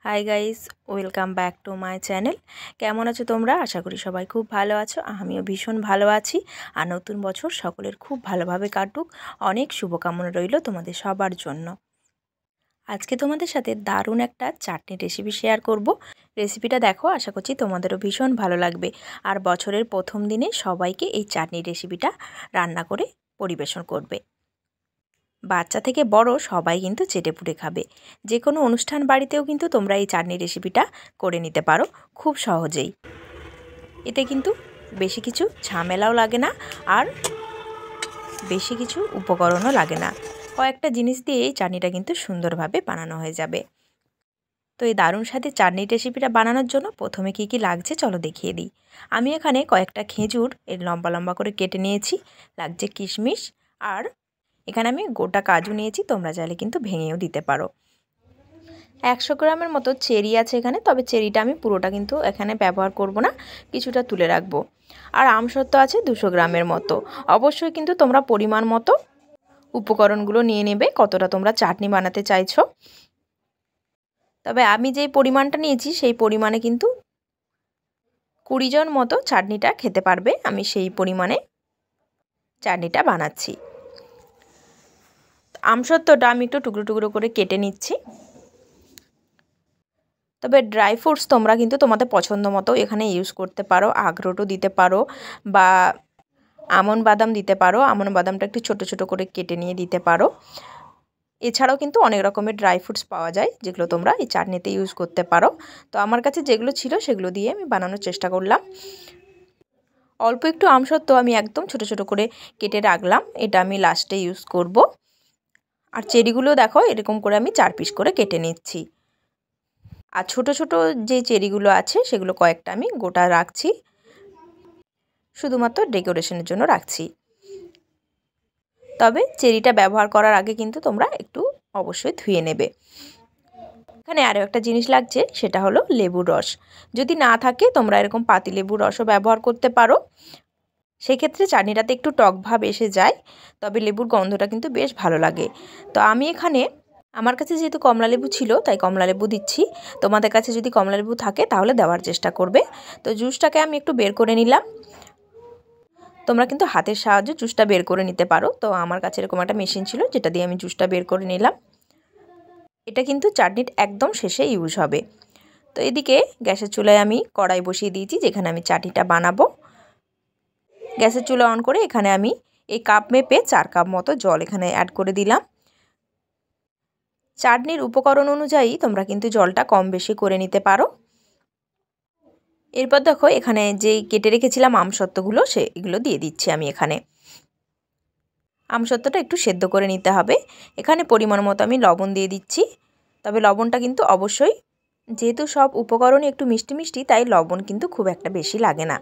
Hi guys, welcome back to my channel. কেমন আছো তোমরা? আশা করি সবাই খুব ভালো আছো। আমিও ভীষণ ভালো আছি। আর নতুন বছর সকলের খুব ভালোভাবে কাটুক। অনেক শুভকামনা রইল তোমাদের সবার জন্য। আজকে তোমাদের সাথে দারুণ একটা চাটনি রেসিপি শেয়ার করব। রেসিপিটা দেখো, আশা করছি তোমাদেরও ভীষণ ভালো লাগবে। আর বছরের প্রথম দিনে সবাইকে এই চাটনি রেসিপিটা রান্না করে পরিবেশন করবে। বাচ্চা থেকে বড় সবাই কিন্তু চেটেপুটে খাবে। যে কোনো অনুষ্ঠান বাড়িতেও কিন্তু তোমরা এই চাটনি রেসিপিটা করে নিতে পারো খুব সহজেই। এতে কিন্তু বেশি কিছু ঝামেলাও লাগে না, আর বেশি কিছু উপকরণও লাগে না। কয়েকটা জিনিস দিয়ে এই চাটনিটা কিন্তু সুন্দরভাবে বানানো হয়ে যাবে। তো এই দারুণ স্বাদের চাটনি রেসিপিটা বানানোর জন্য প্রথমে কি কি লাগছে চলো দেখিয়ে দিই। আমি এখানে কয়েকটা খেজুর এর লম্বা লম্বা করে কেটে নিয়েছি। লাগছে কিশমিশ, আর এখানে আমি গোটা কাজু নিয়েছি, তোমরা চাইলে কিন্তু ভেঙেও দিতে পারো। 100 গ্রামের মতো চেরি আছে এখানে, তবে চেরিটা আমি পুরোটা কিন্তু এখানে ব্যবহার করব না, কিছুটা তুলে রাখবো। আর আমসত্ত্ব আছে 200 গ্রামের মতো। অবশ্যই কিন্তু তোমরা পরিমাণ মতো উপকরণগুলো নিয়ে নেবে, কতটা তোমরা চাটনি বানাতে চাইছো। তবে আমি যেই পরিমাণটা নিয়েছি সেই পরিমাণে কিন্তু 20 জন মতো চাটনিটা খেতে পারবে। আমি সেই পরিমাণে চাটনিটা বানাচ্ছি। আমসত্ত্বটা আমি একটু টুকরো টুকরো করে কেটে নিচ্ছি। তবে ড্রাই ফ্রুটস তোমরা কিন্তু তোমাদের পছন্দ মতো এখানে ইউজ করতে পারো। আখরোটও দিতে পারো বা আমন্ড বাদাম দিতে পারো। আমন্ড বাদামটা একটু ছোট ছোট করে কেটে নিয়ে দিতে পারো। এছাড়াও কিন্তু অনেক রকমের ড্রাই ফ্রুটস পাওয়া যায়, যেগুলো তোমরা এই চাটনিতে ইউজ করতে পারো। তো আমার কাছে যেগুলো ছিল সেগুলো দিয়ে আমি বানানোর চেষ্টা করলাম। অল্প একটু আমসত্ত্ব আমি একদম ছোট ছোট করে কেটে রাখলাম, এটা আমি লাস্টে ইউজ করব। আর চেরিগুলো দেখো, এরকম করে আমি 4 পিস করে কেটে নিচ্ছি। আর ছোট ছোট যে চেরিগুলো আছে সেগুলো কয়েকটা আমি গোটা রাখছি, শুধুমাত্র ডেকোরেশনের জন্য রাখছি। তবে চেরিটা ব্যবহার করার আগে কিন্তু তোমরা একটু অবশ্যই ধুয়ে নেবে। এখানে আরও একটা জিনিস লাগছে, সেটা হলো লেবুর রস। যদি না থাকে তোমরা এরকম পাতিলেবুর রসও ব্যবহার করতে পারো। সেক্ষেত্রে চাটনিটাতে একটু টক ভাব এসে যায়, তবে লেবুর গন্ধটা কিন্তু বেশ ভালো লাগে। তো আমি এখানে, আমার কাছে যেহেতু কমলালেবু ছিল তাই কমলালেবু দিচ্ছি। তোমাদের কাছে যদি কমলালেবু থাকে তাহলে দেওয়ার চেষ্টা করবে। তো জুসটাকে আমি একটু বের করে নিলাম। তোমরা কিন্তু হাতের সাহায্যে জুসটা বের করে নিতে পারো। তো আমার কাছে এরকম একটা মেশিন ছিল, যেটা দিয়ে আমি জুসটা বের করে নিলাম। এটা কিন্তু চাটনির একদম শেষে ইউজ হবে। তো এদিকে গ্যাসের চুলায় আমি কড়াই বসিয়ে দিয়েছি, যেখানে আমি চাটনিটা বানাবো। গ্যাসের চুলা অন করে এখানে আমি এই কাপ মেপে 4 কাপ মতো জল এখানে অ্যাড করে দিলাম। চাটনির উপকরণ অনুযায়ী তোমরা কিন্তু জলটা কম বেশি করে নিতে পারো। এরপর দেখো, এখানে যেই কেটে রেখেছিলাম আমসত্ত্বগুলো সেগুলো দিয়ে দিচ্ছি আমি এখানে। আমসত্ত্বটা একটু সেদ্ধ করে নিতে হবে। এখানে পরিমাণ মতো আমি লবণ দিয়ে দিচ্ছি। তবে লবণটা কিন্তু অবশ্যই, যেহেতু সব উপকরণই একটু মিষ্টি মিষ্টি, তাই লবণ কিন্তু খুব একটা বেশি লাগে না।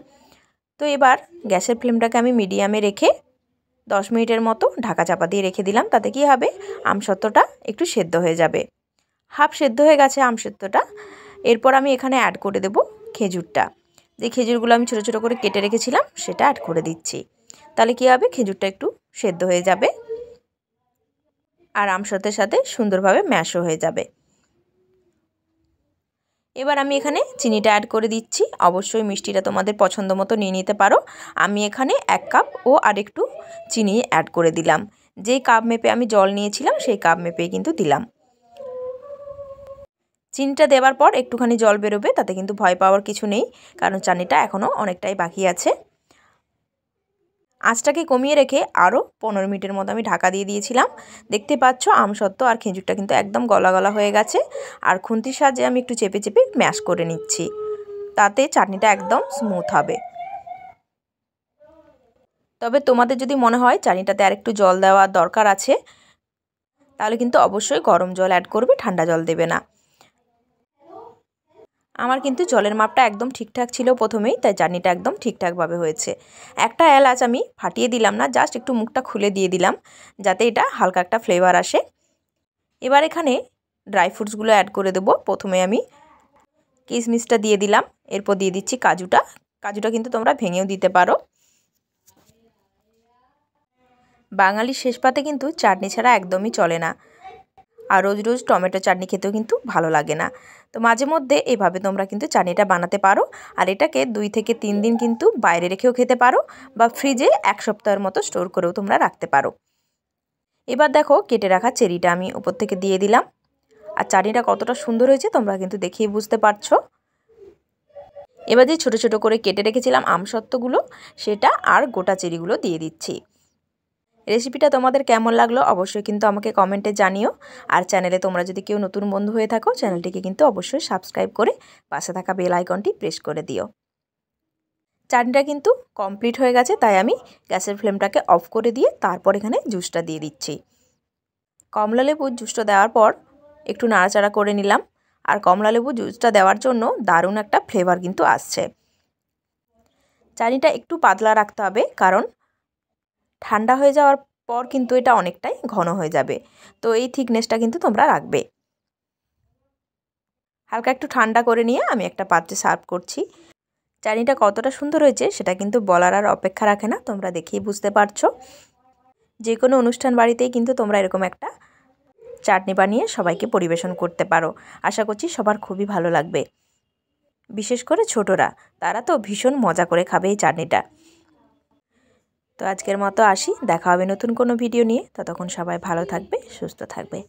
তো এবার গ্যাসের ফ্লেমটাকে আমি মিডিয়ামে রেখে 10 মিনিটের মতো ঢাকা চাপা দিয়ে রেখে দিলাম। তাতে কি হবে, আমসত্ত্বটা একটু সেদ্ধ হয়ে যাবে। হাফ সেদ্ধ হয়ে গেছে আমসত্ত্বটা। এরপর আমি এখানে অ্যাড করে দেব খেজুরটা। যে খেজুরগুলো আমি ছোটো ছোটো করে কেটে রেখেছিলাম সেটা অ্যাড করে দিচ্ছি। তাহলে কী হবে, খেজুরটা একটু সেদ্ধ হয়ে যাবে আর আমসত্ত্বের সাথে সুন্দরভাবে ম্যাশও হয়ে যাবে। এবার আমি এখানে চিনিটা অ্যাড করে দিচ্ছি। অবশ্যই মিষ্টিটা তোমাদের পছন্দ মতো নিয়ে নিতে পারো। আমি এখানে 1 কাপ ও আরেকটু চিনি অ্যাড করে দিলাম। যেই কাপ মেপে আমি জল নিয়েছিলাম সেই কাপ মেপেই কিন্তু দিলাম। চিনিটা দেওয়ার পর একটুখানি জল বেরোবে, তাতে কিন্তু ভয় পাওয়ার কিছু নেই, কারণ চাটনিটা এখনও অনেকটাই বাকি আছে। আঁচটাকে কমিয়ে রেখে আরও 15 মিনিটের মতো আমি ঢাকা দিয়ে দিয়েছিলাম। দেখতে পাচ্ছ আমসত্ত্ব আর খেজুরটা কিন্তু একদম গলা গলা হয়ে গেছে। আর খুন্তির সাহায্যে আমি একটু চেপে চেপে ম্যাশ করে নিচ্ছি, তাতে চাটনিটা একদম স্মুথ হবে। তবে তোমাদের যদি মনে হয় চাটনিটাতে আর একটু জল দেওয়ার দরকার আছে, তাহলে কিন্তু অবশ্যই গরম জল অ্যাড করবে, ঠান্ডা জল দেবে না। আমার কিন্তু জলের মাপটা একদম ঠিকঠাক ছিল প্রথমেই, তাই চাটনিটা একদম ঠিকঠাকভাবে হয়েছে। একটা এলাচ আমি ফাটিয়ে দিলাম না, জাস্ট একটু মুখটা খুলে দিয়ে দিলাম, যাতে এটা হালকা একটা ফ্লেভার আসে। এবার এখানে ড্রাই ফ্রুটসগুলো অ্যাড করে দেবো। প্রথমে আমি কিশমিশটা দিয়ে দিলাম, এরপর দিয়ে দিচ্ছি কাজুটা। কাজুটা কিন্তু তোমরা ভেঙেও দিতে পারো। বাঙালির শেষ পাতে কিন্তু চাটনি ছাড়া একদমই চলে না। আর রোজ রোজ টমেটো চাটনি খেতেও কিন্তু ভালো লাগে না। তো মাঝে মধ্যে এভাবে তোমরা কিন্তু চাটনিটা বানাতে পারো। আর এটাকে 2 থেকে 3 দিন কিন্তু বাইরে রেখেও খেতে পারো বা ফ্রিজে 1 সপ্তাহের মতো স্টোর করেও তোমরা রাখতে পারো। এবার দেখো কেটে রাখা চেরিটা আমি উপর থেকে দিয়ে দিলাম। আর চাটনিটা কতটা সুন্দর হয়েছে তোমরা কিন্তু দেখেই বুঝতে পারছো। এবার যে ছোটো ছোটো করে কেটে রেখেছিলাম আমসত্ত্বগুলো সেটা আর গোটা চেরিগুলো দিয়ে দিচ্ছি। রেসিপিটা তোমাদের কেমন লাগলো অবশ্যই কিন্তু আমাকে কমেন্টে জানিও। আর চ্যানেলে তোমরা যদি কেউ নতুন বন্ধু হয়ে থাকো চ্যানেলটিকে কিন্তু অবশ্যই সাবস্ক্রাইব করে পাশে থাকা বেল আইকনটি প্রেস করে দিও। চাটনিটা কিন্তু কমপ্লিট হয়ে গেছে, তাই আমি গ্যাসের ফ্লেমটাকে অফ করে দিয়ে তারপর এখানে জুসটা দিয়ে দিচ্ছি। কমলা লেবুর জুসটা দেওয়ার পর একটু নাড়াচাড়া করে নিলাম। আর কমলা লেবু জুসটা দেওয়ার জন্য দারুণ একটা ফ্লেভার কিন্তু আসছে। চাটনিটা একটু পাতলা রাখতে হবে, কারণ ঠান্ডা হয়ে যাওয়ার পর কিন্তু এটা অনেকটাই ঘন হয়ে যাবে। তো এই থিকনেসটা কিন্তু তোমরা রাখবে। হালকা একটু ঠান্ডা করে নিয়ে আমি একটা পাত্রে সার্ভ করছি। চাটনিটা কতটা সুন্দর হয়েছে সেটা কিন্তু বলার আর অপেক্ষা রাখে না, তোমরা দেখেই বুঝতে পারছো। যে কোনো অনুষ্ঠান বাড়িতেই কিন্তু তোমরা এরকম একটা চাটনি বানিয়ে সবাইকে পরিবেশন করতে পারো। আশা করছি সবার খুবই ভালো লাগবে। বিশেষ করে ছোটরা, তারা তো ভীষণ মজা করে খাবে এই চাটনিটা। তো আজকের মতো আসি, দেখা হবে নতুন কোনো ভিডিও নিয়ে। ততক্ষণ সবাই ভালো থাকবে, সুস্থ থাকবে।